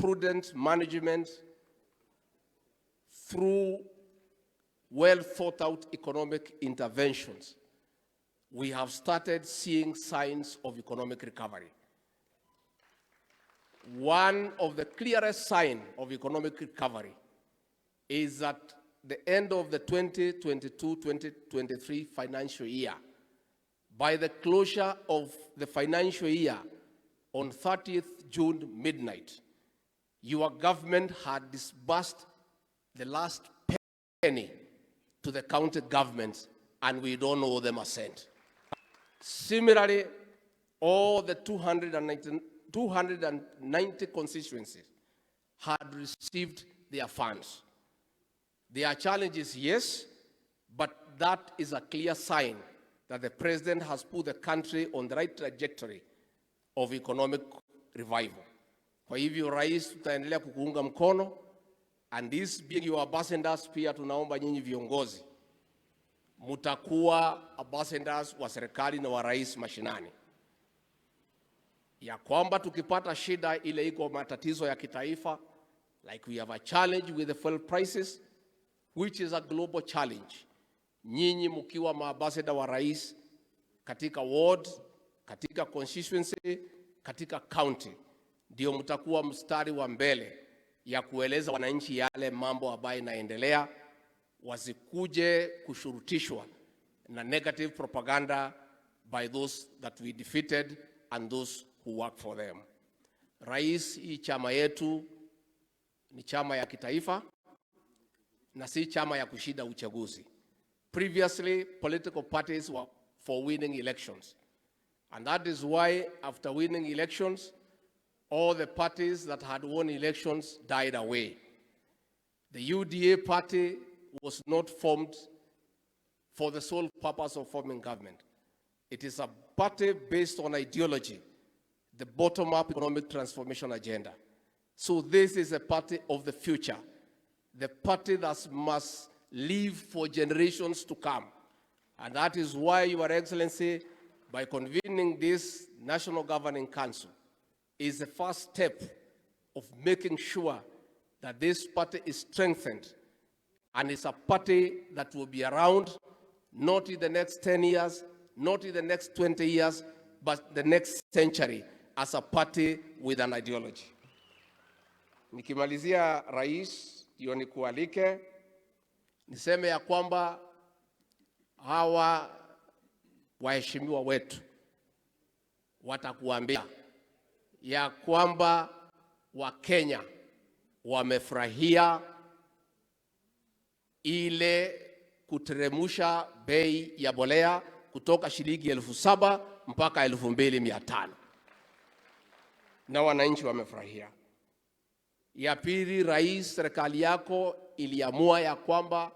prudent management, through well thought out economic interventions, we have started seeing signs of economic recovery. One of the clearest signs of economic recovery is at the end of the 2022-2023 financial year. By the closure of the financial year on 30th June midnight, your government had disbursed the last penny to the county governments, and we don't owe them a cent. Similarly, all the 290 constituencies had received their funds. There are challenges, yes, but that is a clear sign that the president has put the country on the right trajectory of economic revival. Kwa hivyo rais, tutaendelea kukuunga mkono, and this being your ambassadors, pia tunaomba nyinyi viongozi mutakuwa ambassadors wa serikali na wa rais mashinani, ya kwamba tukipata shida ile iko matatizo ya kitaifa, like we have a challenge with the fuel prices, which is a global challenge, nyinyi mkiwa maambassador wa rais katika ward, katika constituency, katika county, ndio mtakuwa mstari wa mbele ya kueleza wananchi yale mambo ambayo yanaendelea, wasikuje kushurutishwa na negative propaganda by those that we defeated and those who work for them. Rais, hii chama yetu ni chama ya kitaifa na si chama ya kushinda uchaguzi. Previously, political parties were for winning elections. And that is why, after winning elections, all the parties that had won elections died away. The UDA party was not formed for the sole purpose of forming government. It is a party based on ideology, the bottom-up economic transformation agenda. So this is a party of the future, the party that must live for generations to come. And that is why, Your Excellency, by convening this National Governing Council, is the first step of making sure that this party is strengthened, and it's a party that will be around not in the next 10 years, not in the next 20 years, but the next century as a party with an ideology. Nikimalizia rais, ndio nikualike niseme ya kwamba hawa waheshimiwa wetu watakuambia ya kwamba Wakenya wamefurahia ile kuteremusha bei ya mbolea kutoka shilingi 7,000 mpaka 2,500. Na wananchi wamefurahia. Ya pili, rais, serikali yako iliamua ya kwamba